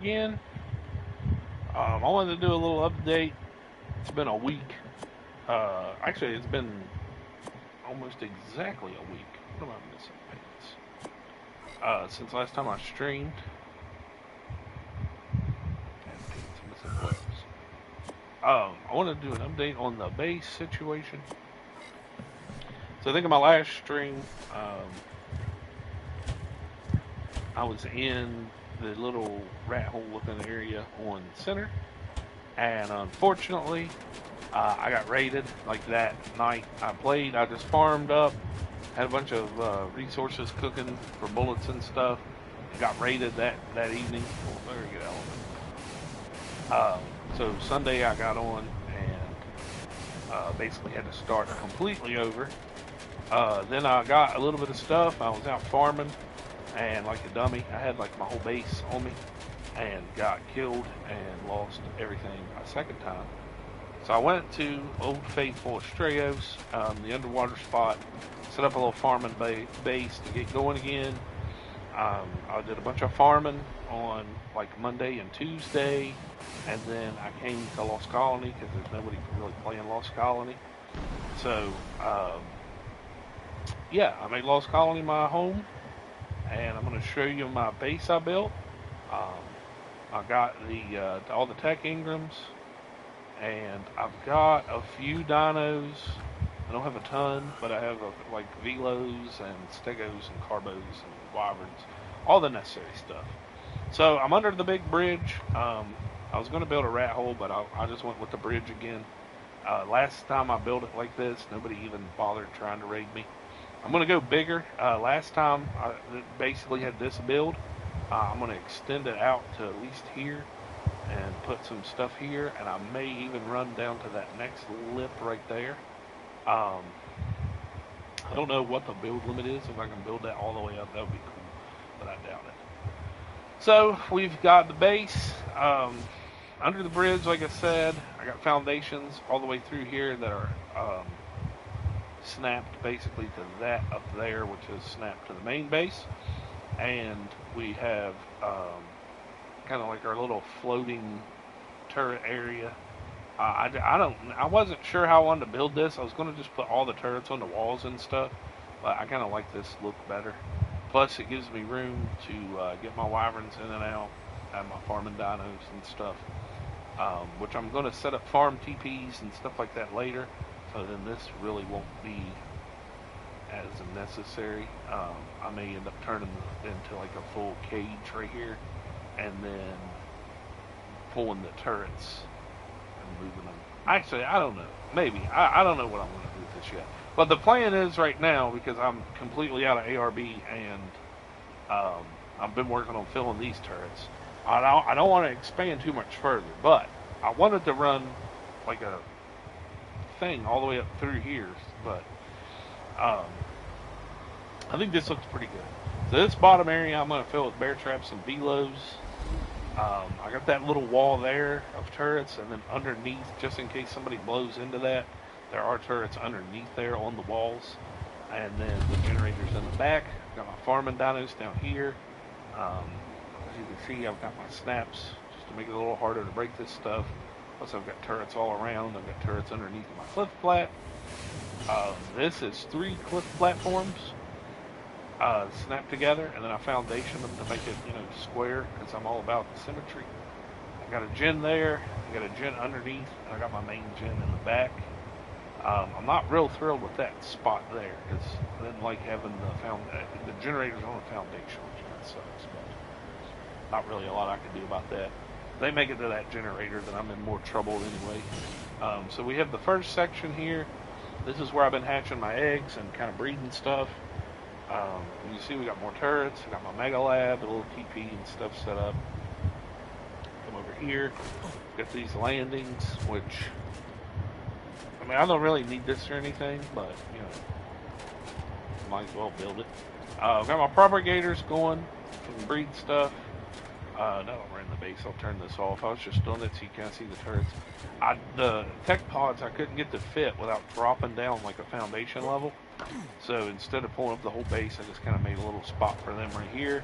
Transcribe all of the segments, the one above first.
Again, I wanted to do a little update. It's been a week. Actually, it's been almost exactly a week. What am I missing? Since last time I streamed. I'm missing gloves. I want to do an update on the base situation. So I think in my last stream, I was in the little rat hole looking area on center, and unfortunately, I got raided like that night I played. I just farmed up, had a bunch of resources cooking for bullets and stuff. Got raided that evening. Oh, very good element. So Sunday I got on and basically had to start completely over. Then I got a little bit of stuff. I was out farming, and like a dummy, I had like my whole base on me, and got killed and lost everything a second time. So I went to Old Faithful Estrellos, the underwater spot, set up a little farming base to get going again. I did a bunch of farming on like Monday and Tuesday, and then I came to Lost Colony because there's nobody really playing Lost Colony. So, yeah, I made Lost Colony my home, and I'm going to show you my base I built. I got all the tech engrams, and I've got a few dinos. I don't have a ton, but I have like velos and stegos and carbos and wyverns, all the necessary stuff. So I'm under the big bridge. I was going to build a rat hole, but I just went with the bridge again. Last time I built it like this, nobody even bothered trying to raid me. I'm going to go bigger. Last time I basically had this build. I'm going to extend it out to at least here and put some stuff here, and I may even run down to that next lip right there. I don't know what the build limit is. If I can build that all the way up, that would be cool, but I doubt it. So we've got the base under the bridge. Like I said, I got foundations all the way through here that are snapped basically to that up there, which is snapped to the main base, and we have kind of like our little floating turret area. I wasn't sure how I wanted to build this. I was going to just put all the turrets on the walls and stuff, but I kind of like this look better. Plus, it gives me room to get my wyverns in and out, and my farming dinos and stuff, which I'm going to set up farm TPs and stuff like that later, so then this really won't be as necessary. I may end up turning into like a full cage right here, and then pulling the turrets and moving them. Actually, I don't know. Maybe. I don't know what I'm going to do with this yet. But the plan is right now, because I'm completely out of ARB and I've been working on filling these turrets, I don't want to expand too much further, but I wanted to run like a thing all the way up through here, but I think this looks pretty good. So this bottom area I'm going to fill with bear traps and velos. I got that little wall there of turrets, and then underneath, just in case somebody blows into that, there are turrets underneath there on the walls, and then the generators in the back. I've got my farming dinos down here. As you can see, I've got my snaps just to make it a little harder to break this stuff. Plus, I've got turrets all around. I've got turrets underneath my cliff plat. This is 3 cliff platforms snapped together, and then I foundation them to make it, square, because I'm all about symmetry. I got a gen there, I got a gen underneath, and I got my main gen in the back. I'm not real thrilled with that spot there, because I didn't like having the generators on the foundation, which kind of sucks, but not really a lot I can do about that. If they make it to that generator, then I'm in more trouble anyway. So we have the first section here. This is where I've been hatching my eggs and kind of breeding stuff. You see we got more turrets. I got my mega lab, a little TP and stuff set up. Come over here. Got these landings, which, I mean, I don't really need this or anything, but, might as well build it. I've got my propagators going for the breed stuff. Now that we're in the base, I'll turn this off. I was just doing it so you can't see the turrets. The tech pods I couldn't get to fit without dropping down like a foundation level. So instead of pulling up the whole base, I just kind of made a little spot for them right here.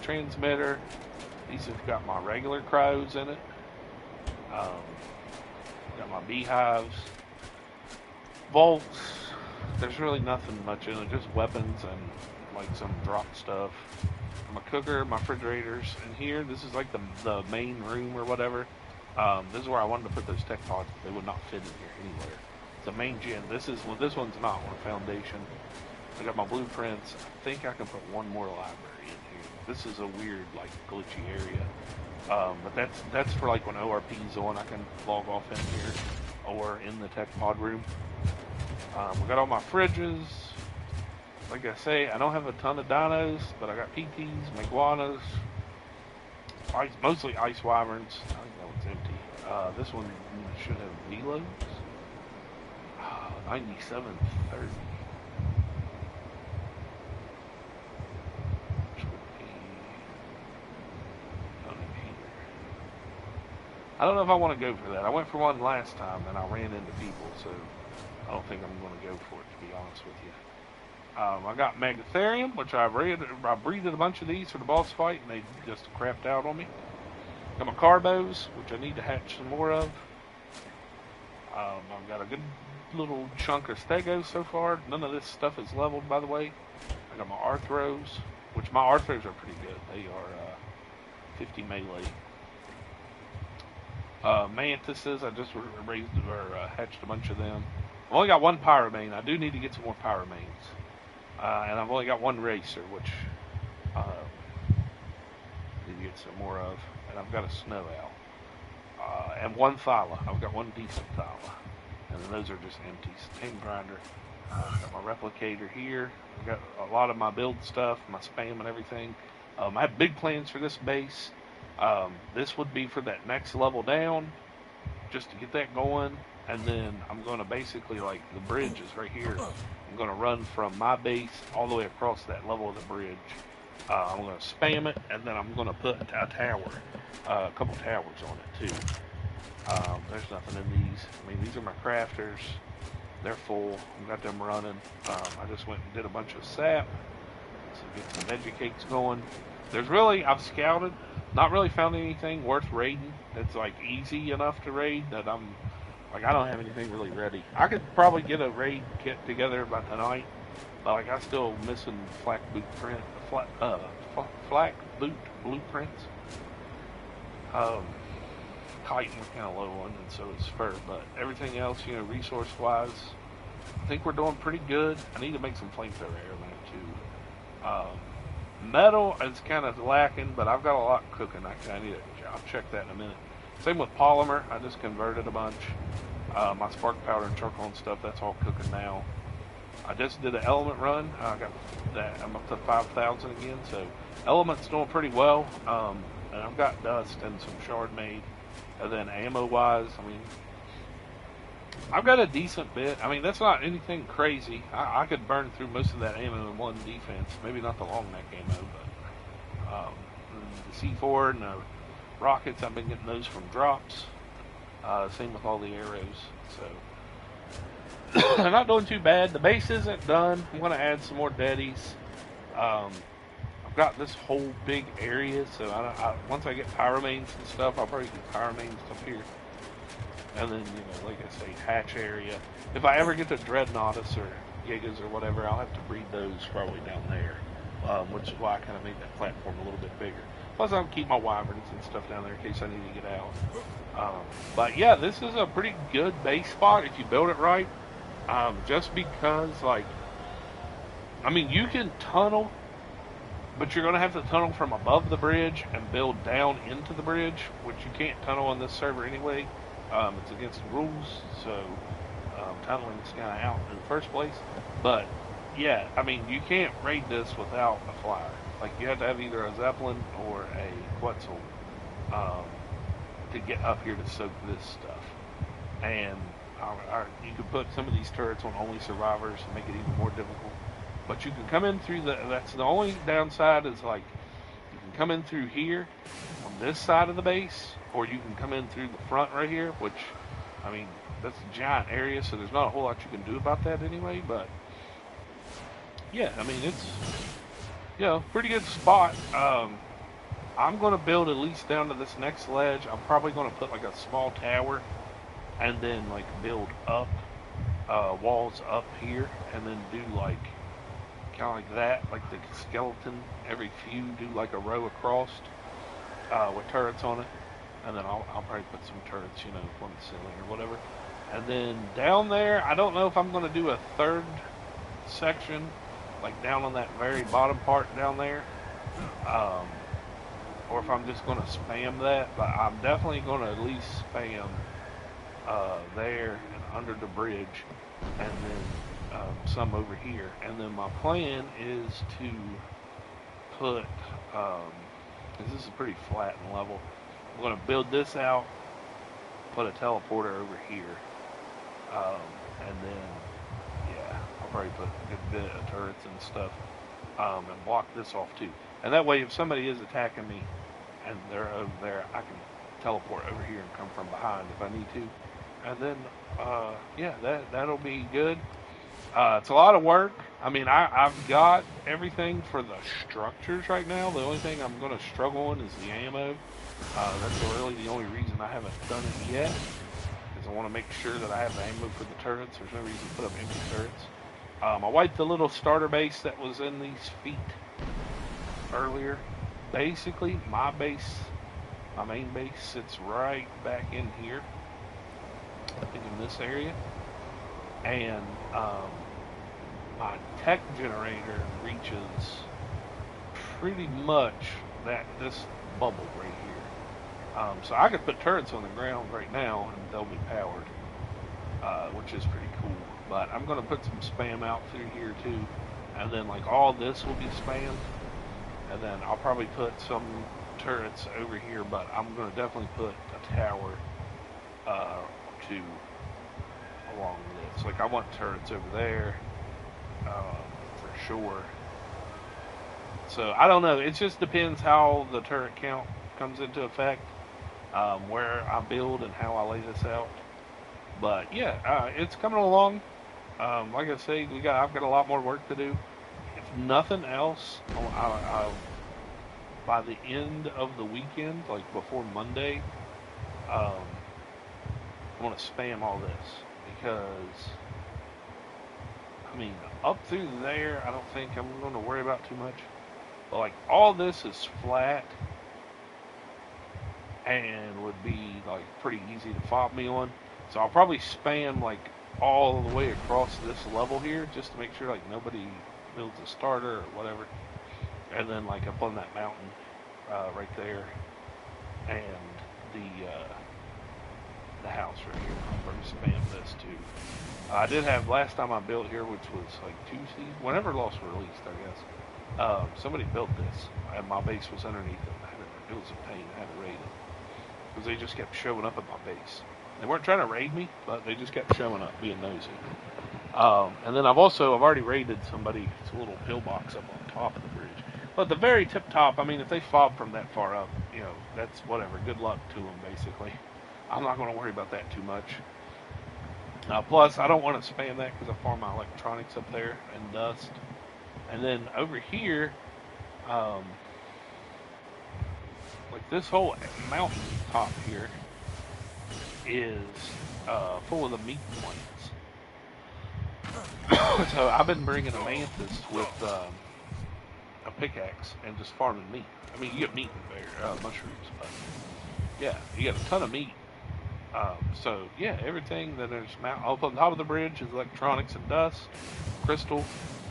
Transmitter, These have got my regular cryos in it. Got my beehives, vaults. There's really nothing much in it, just weapons and like some drop stuff. My cooker, my refrigerators, and here, this is like the main room or whatever. This is where I wanted to put those tech pods, but they would not fit in here anywhere. The main gen. This one's not on a foundation. I got my blueprints. I think I can put one more library in here. This is a weird, like, glitchy area. But that's for like when ORP's on, I can log off in here or in the tech pod room. We got all my fridges. Like I say, I don't have a ton of dinos, but I got PTs, Maguanas, mostly ice wyverns. I think that one's empty. This one should have velos. 9730. Which would be down in here. I don't know if I want to go for that. I went for one last time and I ran into people, so I don't think I'm going to go for it, to be honest with you. I got Megatherium, which I breeded a bunch of these for the boss fight, and they just crapped out on me. Got my Carbos, which I need to hatch some more of. I've got a good little chunk of Stegos so far. None of this stuff is leveled, by the way. I got my Arthros, which my Arthros are pretty good. They are 50 melee. Mantises, I just hatched a bunch of them. I've only got one Pyromane. I do need to get some more Pyromanes. And I've only got one Racer, which need to get some more of. And I've got a Snow Owl. And one Thyla. I've got one decent Thyla. And then those are just empties. Tame Grinder. Got my Replicator here. I've got a lot of my build stuff, my spam and everything. I have big plans for this base. This would be for that next level down, just to get that going. And then I'm going to basically, like, the bridge is right here. I'm going to run from my base all the way across that level of the bridge. I'm going to spam it, and then I'm going to put a tower, a couple towers on it, too. There's nothing in these. I mean, these are my crafters. They're full. I've got them running. I just went and did a bunch of sap. So get some veggie going. I've scouted, not really found anything worth raiding that's, like, easy enough to raid that I don't have anything really ready. I could probably get a raid kit together by tonight, but like I'm still missing flak boot blueprints. Chitin was kind of low on, and so is fur. But everything else, resource-wise, I think we're doing pretty good. I need to make some flamethrower airline too. Metal is kind of lacking, but I've got a lot cooking. I'll check that in a minute. Same with polymer. I just converted a bunch. My spark powder and charcoal and stuff, that's all cooking now. I just did an element run. I got that. I'm up to 5,000 again. So element's doing pretty well. And I've got dust and some shard made. And then ammo-wise, I mean, I've got a decent bit. I mean, that's not anything crazy. I could burn through most of that ammo in one defense. Maybe not the long neck ammo, but the C4 and the rockets, I've been getting those from drops. Same with all the arrows. So I'm not doing too bad. The base isn't done. I'm going to add some more deadies. I've got this whole big area, so once I get pyromanes and stuff, I'll probably get pyromanes up here. And then, like I say, hatch area. If I ever get to Dreadnoughtus or Gigas or whatever, I'll have to breed those probably down there. Which is why I kind of made that platform a little bit bigger. Plus, I'll keep my wyverns and stuff down there in case I need to get out. But yeah, this is a pretty good base spot if you build it right. Just because, you can tunnel, but you're going to have to tunnel from above the bridge and build down into the bridge, which you can't tunnel on this server anyway. It's against the rules, so tunneling's kind of out in the first place. But yeah, you can't raid this without a flyer. You have to have either a Zeppelin or a Quetzal to get up here to soak this stuff. And you could put some of these turrets on only survivors and make it even more difficult. But you can come in through that's the only downside is you can come in through here on this side of the base, or you can come in through the front right here, which, that's a giant area, so there's not a whole lot you can do about that anyway. But yeah, it's pretty good spot. I'm going to build at least down to this next ledge. I'm probably going to put like a small tower and then like build up walls up here and then do like kind of like that, like the skeleton. Every few do like a row across with turrets on it, and then I'll probably put some turrets, you know, on the ceiling or whatever. And then down there, I don't know if I'm going to do a third section, like down on that very bottom part down there, um, or if I'm just going to spam that. But I'm definitely going to at least spam there and under the bridge, and then some over here. And then my plan is to put, because this is pretty flat and level, I'm going to build this out, put a teleporter over here, and then, yeah, I'll probably put a good bit of turrets and stuff, and block this off too. And that way, if somebody is attacking me and they're over there, I can teleport over here and come from behind if I need to. And then, yeah, that'll be good. It's a lot of work. I mean, I've got everything for the structures right now. The only thing I'm going to struggle on is the ammo. That's really the only reason I haven't done it yet, is I want to make sure that I have the ammo for the turrets. There's no reason to put up empty turrets. I wiped the little starter base that was in these feet earlier. Basically, my base, my main base, sits right back in here, I think in this area. And my tech generator reaches pretty much this bubble right here. So I could put turrets on the ground right now and they'll be powered, which is pretty cool. But I'm going to put some spam out through here too, and then like all this will be spammed, and then I'll probably put some turrets over here, but I'm going to definitely put a tower to along this. Like I want turrets over there for sure. So I don't know. It just depends how the turret count comes into effect, where I build and how I lay this out. But yeah, it's coming along. Like I say, I've got a lot more work to do. If nothing else, by the end of the weekend, like before Monday, I want to spam all this, because I mean, up through there, I don't think I'm going to worry about too much. But like all this is flat and would be like pretty easy to fob me on. So I'll probably spam like all the way across this level here, just to make sure like nobody builds a starter or whatever. And then like up on that mountain right there, and the house right here, I'll probably spam this too. I did have last time I built here, which was like Tuesday, whenever Lost were released, I guess. Somebody built this, and my base was underneath it. It was a pain. I had to raid it because they just kept showing up at my base. They weren't trying to raid me, but they just kept showing up, being nosy. And then I've already raided somebody. It's a little pillbox up on top of the bridge. But the very tip top, I mean, if they fob from that far up, you know, that's whatever. Good luck to them, basically. I'm not going to worry about that too much. Plus, I don't want to spam that because I farm my electronics up there and dust. And then over here, like this whole mountain top here is full of the meat plants. So I've been bringing a mantis with a pickaxe and just farming meat. I mean, you get meat in mushrooms, but yeah, you get a ton of meat. So yeah, everything that is up on top of the bridge is electronics and dust, crystal,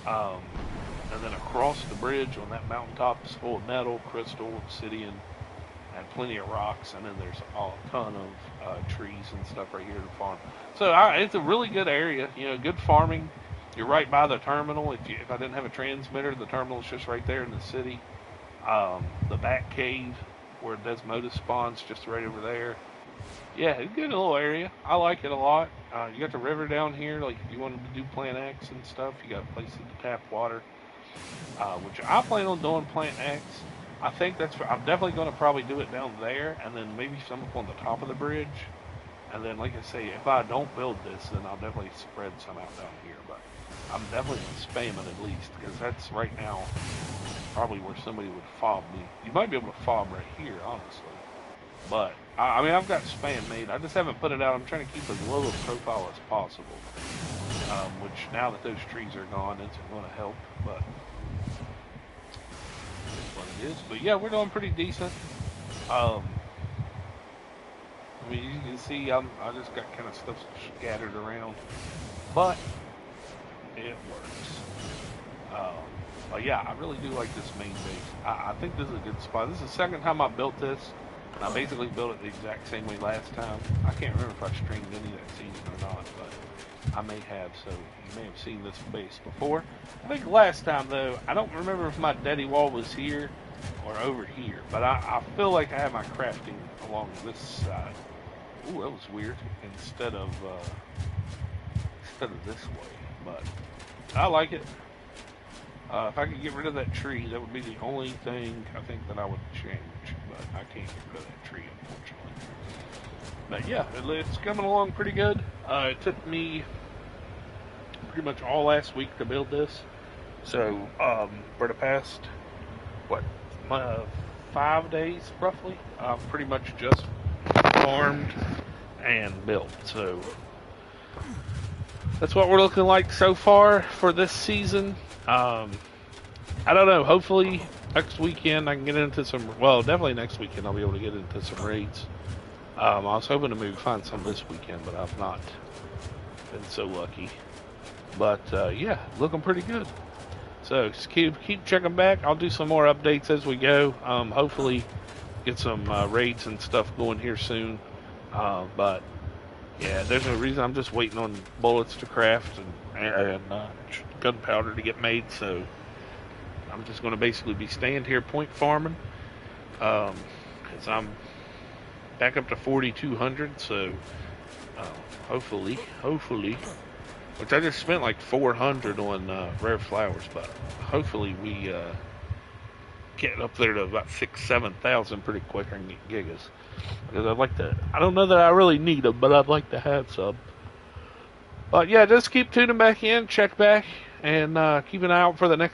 and then across the bridge on that mountaintop is full of metal, crystal, obsidian, and plenty of rocks. And then there's a ton of trees and stuff right here to farm. So it's a really good area, you know, good farming. You're right by the terminal. If I didn't have a transmitter, the terminal's just right there in the city. The back cave where Desmodus spawns just right over there. Yeah, it's a good little area. I like it a lot. You got the river down here. Like if you wanted to do Plant X and stuff, you got places to tap water. Which I plan on doing Plant X. I think I'm definitely going to probably do it down there, and then maybe some up on the top of the bridge. And then, like I say, if I don't build this, then I'll definitely spread some out down here. But I'm definitely spamming at least, because that's right now probably where somebody would fob me. You might be able to fob right here, honestly. But, I mean, I've got spam made. I just haven't put it out. I'm trying to keep as low a profile as possible. Which, now that those trees are gone, it's going to help. But, that's what it is. But, yeah, we're doing pretty decent. I mean, you can see I just got kind of stuff scattered around. But, it works. But yeah, I really do like this main base. I think this is a good spot. This is the second time I built this. And I basically built it the exact same way last time. I can't remember if I streamed any of that season or not, but I may have, so you may have seen this base before. I think last time, though, I don't remember if my daddy wall was here or over here, but I feel like I have my crafting along this side. Ooh, that was weird. Instead of this way, but I like it. If I could get rid of that tree, that would be the only thing I think that I would change. But I can't get rid of that tree, unfortunately. But yeah, it's coming along pretty good. It took me pretty much all last week to build this. So, for the past, 5 days, roughly, I've pretty much just farmed and built. So, that's what we're looking like so far for this season. I don't know. Hopefully next weekend I can get into some. Well, definitely next weekend I'll be able to get into some raids. I was hoping to maybe find some this weekend, but I've not been so lucky. But yeah, looking pretty good. So just keep checking back. I'll do some more updates as we go. Hopefully get some raids and stuff going here soon. But yeah, there's no reason. I'm just waiting on bullets to craft and gunpowder to get made. So I'm just going to basically be staying here point farming. Because I'm back up to 4,200. So hopefully, which I just spent like 400 on rare flowers, but hopefully we get up there to about 6,000-7,000 pretty quick and get gigas. Because I'd like to. I don't know that I really need them, but I'd like to have some. But yeah, just keep tuning back in, check back, and keep an eye out for the next